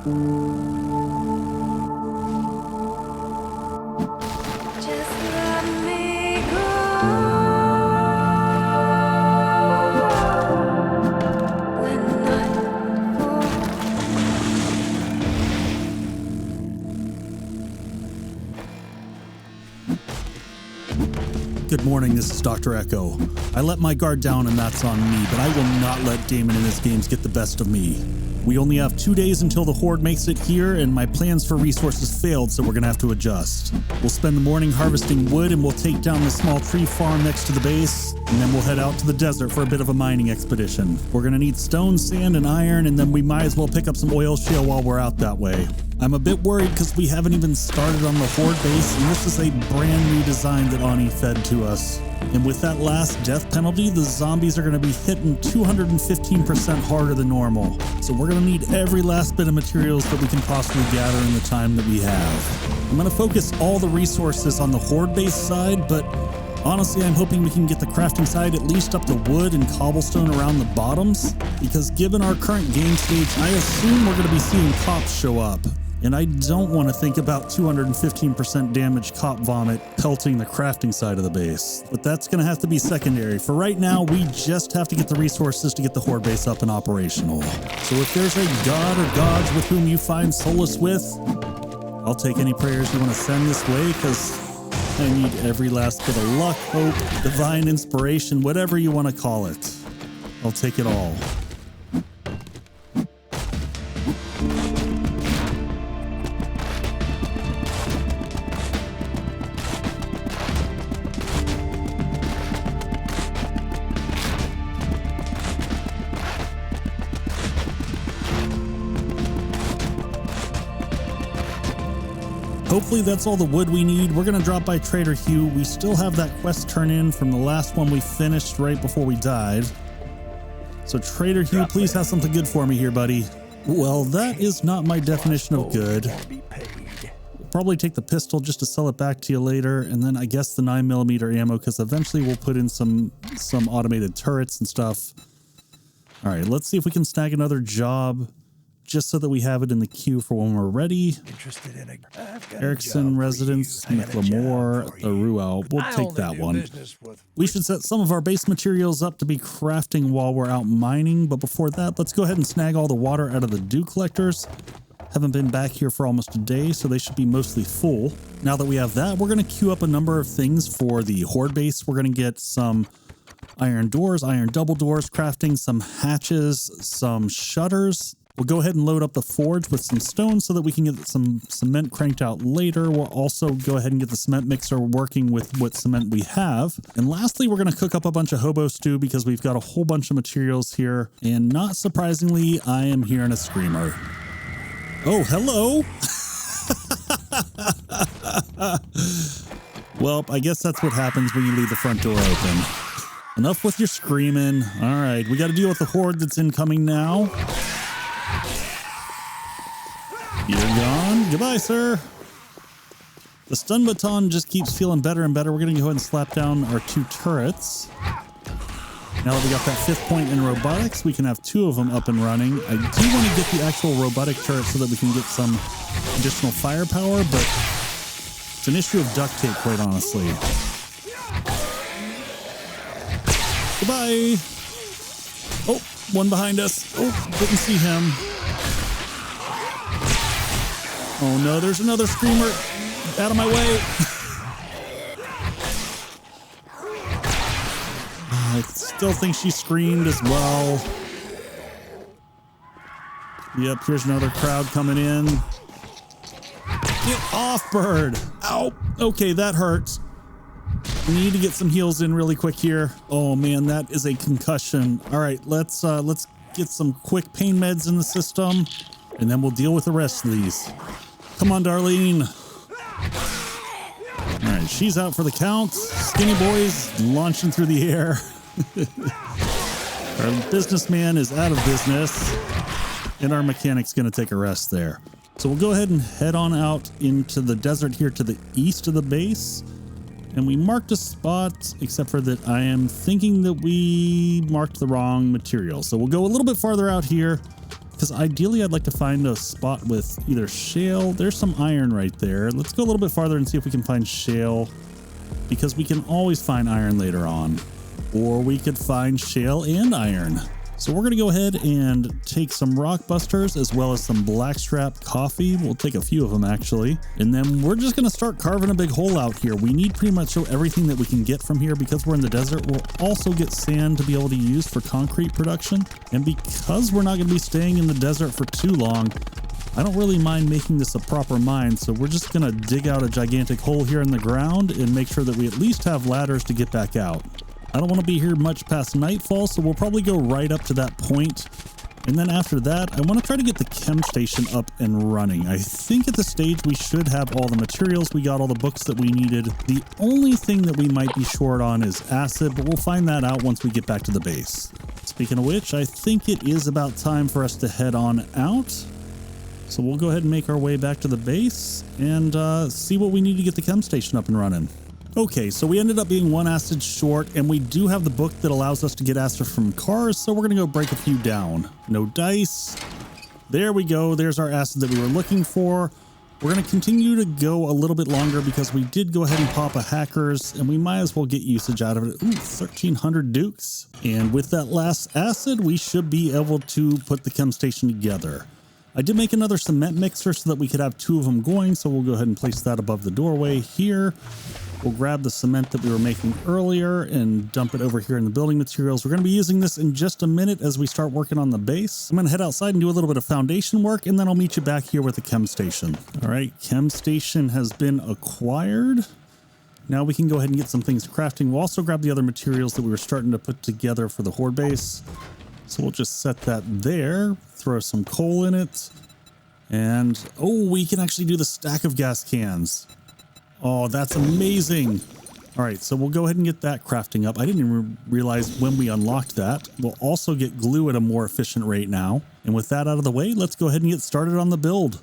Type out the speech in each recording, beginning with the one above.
Just let me go. When night falls. Good morning, this is Dr. Echo. I let my guard down and that's on me, but I will not let Daemon and his games get the best of me. We only have 2 days until the Horde makes it here, and my plans for resources failed, so we're gonna have to adjust. We'll spend the morning harvesting wood, and we'll take down the small tree farm next to the base, and then we'll head out to the desert for a bit of a mining expedition. We're gonna need stone, sand, and iron, and then we might as well pick up some oil shale while we're out that way. I'm a bit worried because we haven't even started on the Horde base, and this is a brand new design that Ani fed to us. And with that last death penalty, the zombies are going to be hitting 215% harder than normal. So we're going to need every last bit of materials that we can possibly gather in the time that we have. I'm going to focus all the resources on the Horde base side, but honestly, I'm hoping we can get the crafting side at least up to wood and cobblestone around the bottoms, because given our current game stage, I assume we're going to be seeing cops show up. And I don't want to think about 215% damage cop vomit pelting the crafting side of the base. But that's going to have to be secondary. For right now, we just have to get the resources to get the Horde base up and operational. So if there's a god or gods with whom you find solace with, I'll take any prayers you want to send this way, because I need every last bit of luck, hope, divine inspiration, whatever you want to call it. I'll take it all. Hopefully that's all the wood we need. We're going to drop by Trader Hugh. We still have that quest turn in from the last one we finished right before we died. So Trader Hugh, please have something good for me here, buddy. Well, that is not my definition of good. We'll probably take the pistol just to sell it back to you later, and then I guess the 9mm ammo, because eventually we'll put in some automated turrets and stuff. All right, let's see if we can snag another job, just so that we have it in the queue for when we're ready. Erickson residence, McLemore, Aruel. We'll take that one. We should set some of our base materials up to be crafting while we're out mining, but before that, let's go ahead and snag all the water out of the dew collectors. Haven't been back here for almost a day, so they should be mostly full. Now that we have that, we're going to queue up a number of things for the Horde base. We're going to get some iron doors, iron double doors, crafting some hatches, some shutters. We'll go ahead and load up the forge with some stone so that we can get some cement cranked out later. We'll also go ahead and get the cement mixer working with what cement we have. And lastly, we're going to cook up a bunch of hobo stew because we've got a whole bunch of materials here. And not surprisingly, I am hearing a screamer. Oh, hello. Well, I guess that's what happens when you leave the front door open. Enough with your screaming. All right, we got to deal with the Horde that's incoming now. You're gone. Goodbye, sir. The stun baton just keeps feeling better and better. We're going to go ahead and slap down our 2 turrets. Now that we got that 5th point in robotics, we can have 2 of them up and running. I do want to get the actual robotic turret so that we can get some additional firepower, but it's an issue of duct tape, quite honestly. Goodbye. Oh, one behind us. Oh, didn't see him. Oh no, there's another screamer. Out of my way. I still think she screamed as well. Yep, here's another crowd coming in. Get off, bird. Ow. Okay, that hurts. We need to get some heals in really quick here. Oh man, that is a concussion. All right, let's get some quick pain meds in the system, and then we'll deal with the rest of these. Come on, Darlene. All right, she's out for the count. Skinny boys launching through the air. Our businessman is out of business, and our mechanic's going to take a rest there. So we'll go ahead and head on out into the desert here to the east of the base. And we marked a spot, except for that I am thinking that we marked the wrong material. So we'll go a little bit farther out here, because ideally I'd like to find a spot with either shale. There's some iron right there. Let's go a little bit farther and see if we can find shale, because we can always find iron later on. Or we could find shale and iron. So we're going to go ahead and take some rock busters as well as some blackstrap coffee. We'll take a few of them actually. And then we're just going to start carving a big hole out here. We need pretty much everything that we can get from here because we're in the desert. We'll also get sand to be able to use for concrete production. And because we're not going to be staying in the desert for too long, I don't really mind making this a proper mine. So we're just going to dig out a gigantic hole here in the ground and make sure that we at least have ladders to get back out. I don't want to be here much past nightfall, so we'll probably go right up to that point. And then after that, I want to try to get the chem station up and running. I think at this stage we should have all the materials. We got all the books that we needed. The only thing that we might be short on is acid, but we'll find that out once we get back to the base. Speaking of which, I think it is about time for us to head on out. So we'll go ahead and make our way back to the base and see what we need to get the chem station up and running. Okay, so we ended up being one acid short, and we do have the book that allows us to get acid from cars, so we're going to go break a few down. No dice. There we go. There's our acid that we were looking for. We're going to continue to go a little bit longer because we did go ahead and pop a hackers, and we might as well get usage out of it. Ooh, 1,300 dukes. And with that last acid, we should be able to put the chem station together. I did make another cement mixer so that we could have two of them going, so we'll go ahead and place that above the doorway here. We'll grab the cement that we were making earlier and dump it over here in the building materials. We're going to be using this in just a minute as we start working on the base. I'm going to head outside and do a little bit of foundation work, and then I'll meet you back here with the chem station. All right, chem station has been acquired. Now we can go ahead and get some things crafting. We'll also grab the other materials that we were starting to put together for the horde base. So we'll just set that there, throw some coal in it, and oh, we can actually do the stack of gas cans. Oh, that's amazing. All right, so we'll go ahead and get that crafting up. I didn't even realize when we unlocked that. We'll also get glue at a more efficient rate now. And with that out of the way, let's go ahead and get started on the build.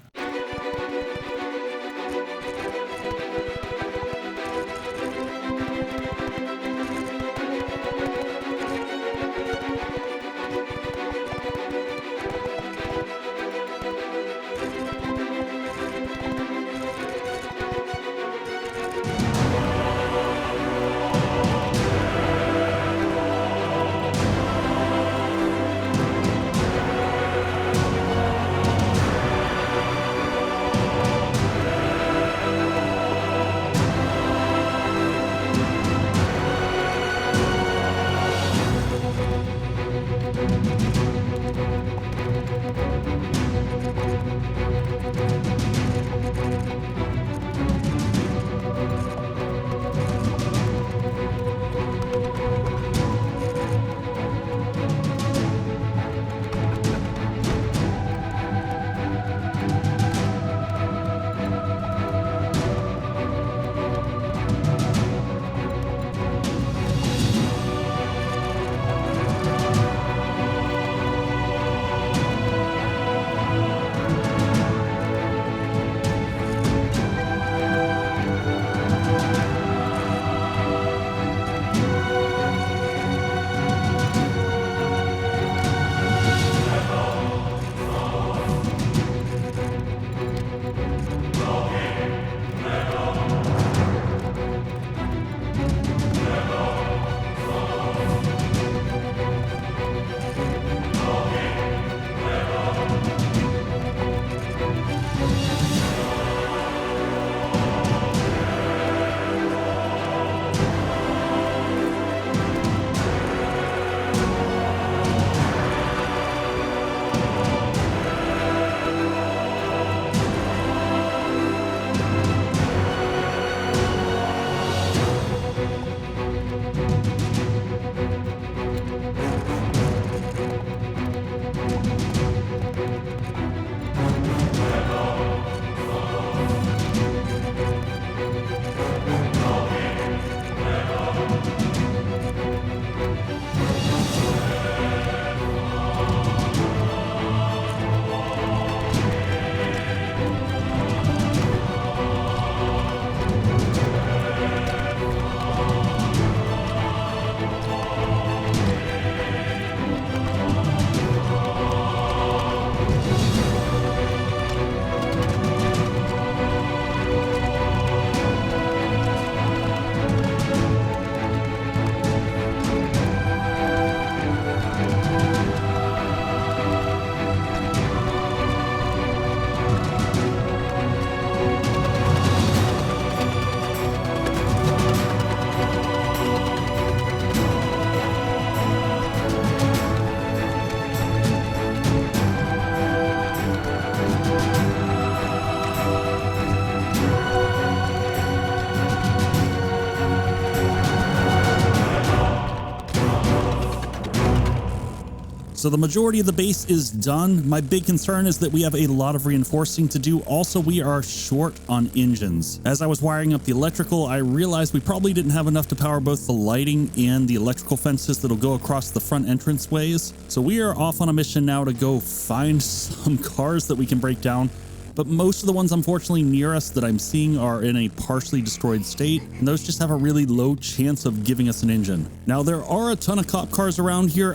So the majority of the base is done. My big concern is that we have a lot of reinforcing to do. Also, we are short on engines. As I was wiring up the electrical, I realized we probably didn't have enough to power both the lighting and the electrical fences that'll go across the front entrance ways. So we are off on a mission now to go find some cars that we can break down. But most of the ones, unfortunately, near us that I'm seeing are in a partially destroyed state, and those just have a really low chance of giving us an engine. Now, there are a ton of cop cars around here.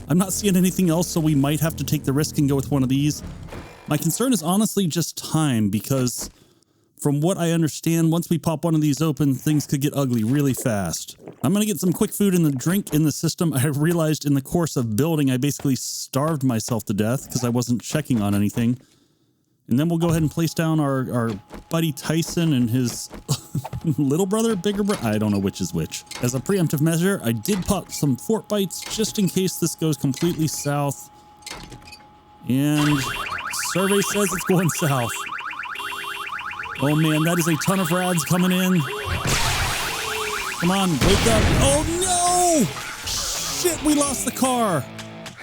I'm not seeing anything else, so we might have to take the risk and go with one of these. My concern is honestly just time, because from what I understand, once we pop one of these open, things could get ugly really fast. I'm going to get some quick food and the drink in the system. I realized in the course of building, I basically starved myself to death because I wasn't checking on anything. And then we'll go ahead and place down our buddy Tyson and his little brother, bigger brother. I don't know which is which. As a preemptive measure, I did pop some fort bites just in case this goes completely south. And survey says it's going south. Oh man, that is a ton of rads coming in. Come on, wake up. Oh no! Shit, we lost the car.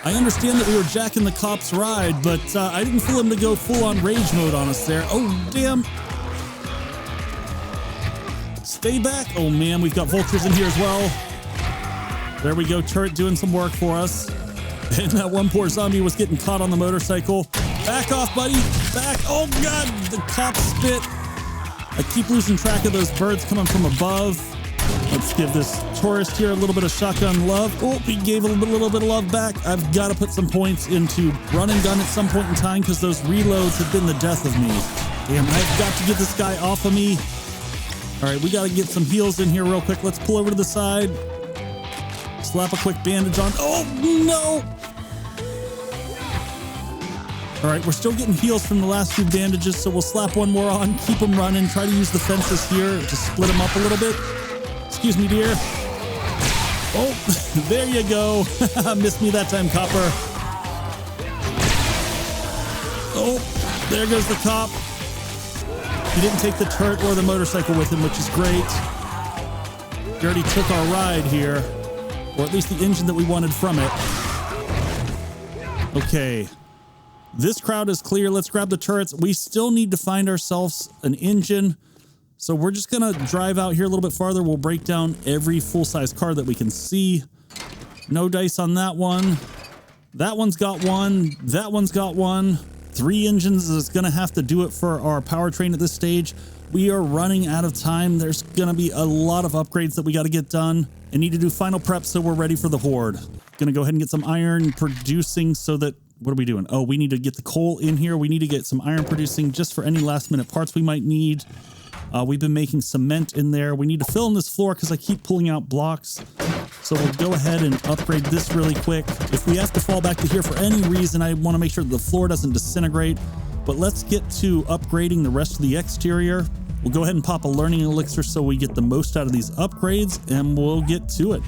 I understand that we were jacking the cop's ride, but I didn't fool him to go full-on rage mode on us there. Oh, damn. Stay back. Oh, man, we've got vultures in here as well. There we go. Turret doing some work for us. And that one poor zombie was getting caught on the motorcycle. Back off, buddy. Back. Oh, God. The cop spit. I keep losing track of those birds coming from above. Let's give this tourist here a little bit of shotgun love. Oh, he gave a little bit of love back. I've got to put some points into run and gun at some point in time because those reloads have been the death of me. Damn, I've got to get this guy off of me. All right, we got to get some heals in here real quick. Let's pull over to the side. Slap a quick bandage on. Oh, no. All right, we're still getting heals from the last few bandages, so we'll slap one more on, keep them running, try to use the fences here to split them up a little bit. Excuse me, dear. Oh, there you go. Missed me that time, copper. Oh, there goes the cop. He didn't take the turret or the motorcycle with him, which is great. He already took our ride here, or at least the engine that we wanted from it. Okay. This crowd is clear. Let's grab the turrets. We still need to find ourselves an engine. So we're just going to drive out here a little bit farther. We'll break down every full-size car that we can see. No dice on that one. That one's got one. That one's got one. 3 engines is going to have to do it for our powertrain at this stage. We are running out of time. There's going to be a lot of upgrades that we got to get done and need to do final prep so we're ready for the Horde. Going to go ahead and get some iron producing so that... What are we doing? Oh, we need to get the coal in here. We need to get some iron producing just for any last-minute parts we might need. We've been making cement in there. We need to fill in this floor because I keep pulling out blocks. So we'll go ahead and upgrade this really quick. If we have to fall back to here for any reason, I want to make sure that the floor doesn't disintegrate. But let's get to upgrading the rest of the exterior. We'll go ahead and pop a learning elixir so we get the most out of these upgrades, and we'll get to it.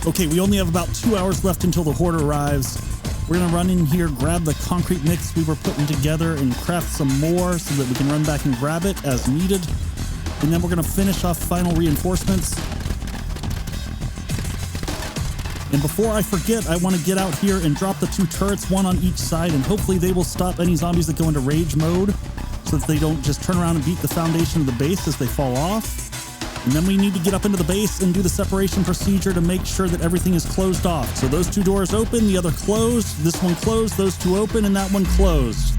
Okay, we only have about 2 hours left until the Horde arrives. We're going to run in here, grab the concrete mix we were putting together, and craft some more so that we can run back and grab it as needed. And then we're going to finish off final reinforcements. And before I forget, I want to get out here and drop the 2 turrets, one on each side, and hopefully they will stop any zombies that go into rage mode so that they don't just turn around and beat the foundation of the base as they fall off. And then we need to get up into the base and do the separation procedure to make sure that everything is closed off. So those 2 doors open, the other closed, this one closed, those 2 open, and that one closed.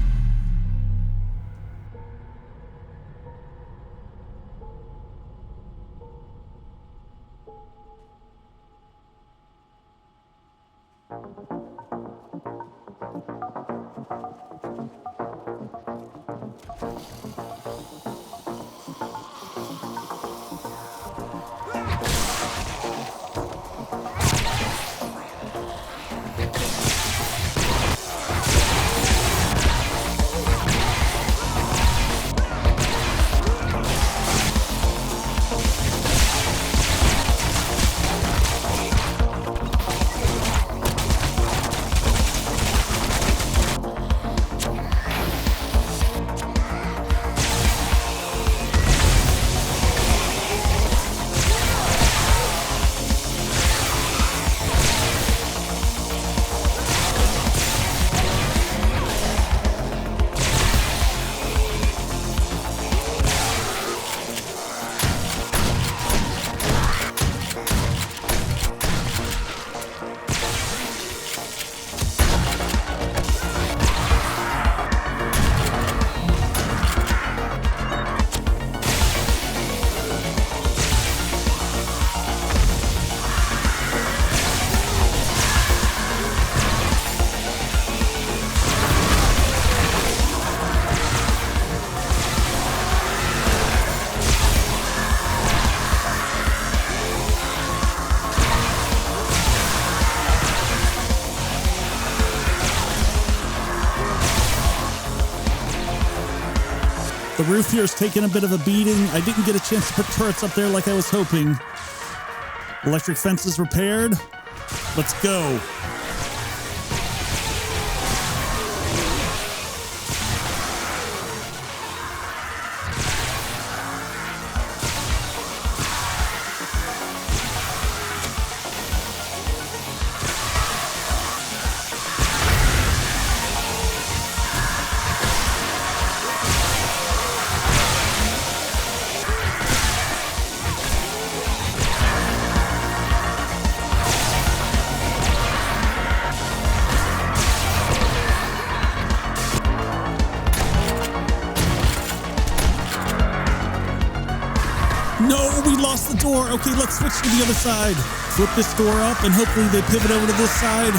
The roof here is taking a bit of a beating. I didn't get a chance to put turrets up there like I was hoping. Electric fence is repaired. Let's go. No, we lost the door. Okay, let's switch to the other side. Flip this door up and hopefully they pivot over to this side.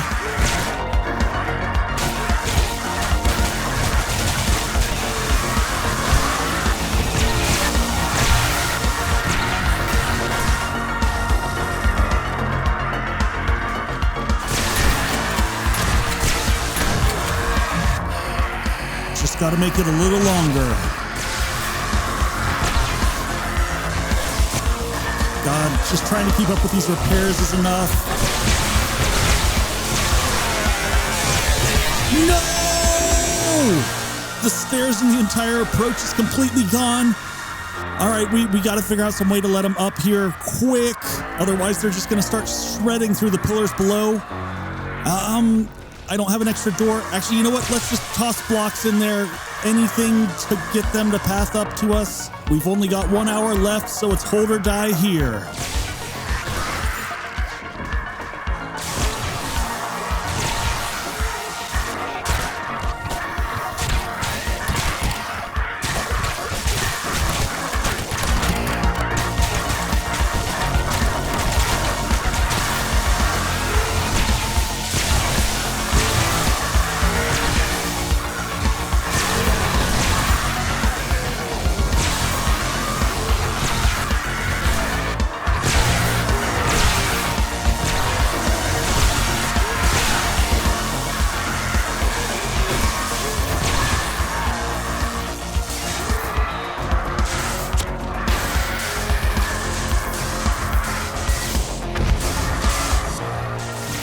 Just got to make it a little longer. God, just trying to keep up with these repairs is enough. No! The stairs and the entire approach is completely gone. All right, we got to figure out some way to let them up here quick. Otherwise, they're just going to start shredding through the pillars below. I don't have an extra door. Actually, you know what? Let's just toss blocks in there. Anything to get them to path up to us. We've only got 1 hour left, so it's hold or die here.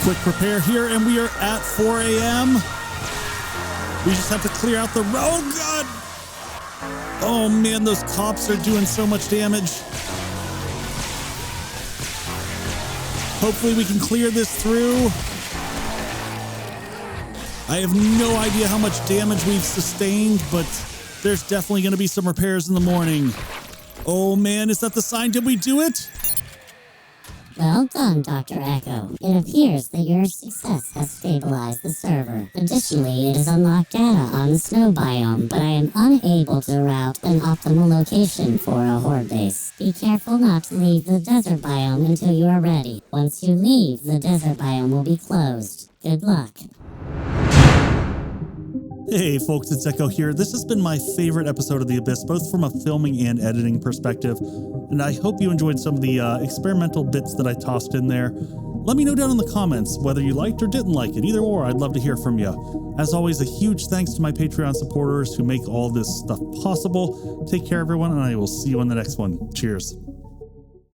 Quick repair here, and we are at 4 a.m. We just have to clear out the road. Oh, God! Oh, man, those cops are doing so much damage. Hopefully we can clear this through. I have no idea how much damage we've sustained, but there's definitely going to be some repairs in the morning. Oh, man, is that the sign? Did we do it? Well done, Dr. Echo. It appears that your success has stabilized the server. Additionally, it has unlocked data on the snow biome, but I am unable to route an optimal location for a horde base. Be careful not to leave the desert biome until you are ready. Once you leave, the desert biome will be closed. Good luck. Hey folks, it's Echo here. This has been my favorite episode of The Abyss, both from a filming and editing perspective, and I hope you enjoyed some of the experimental bits that I tossed in there. Let me know down in the comments whether you liked or didn't like it. Either or, I'd love to hear from you. As always, a huge thanks to my Patreon supporters who make all this stuff possible. Take care, everyone, and I will see you on the next one. Cheers.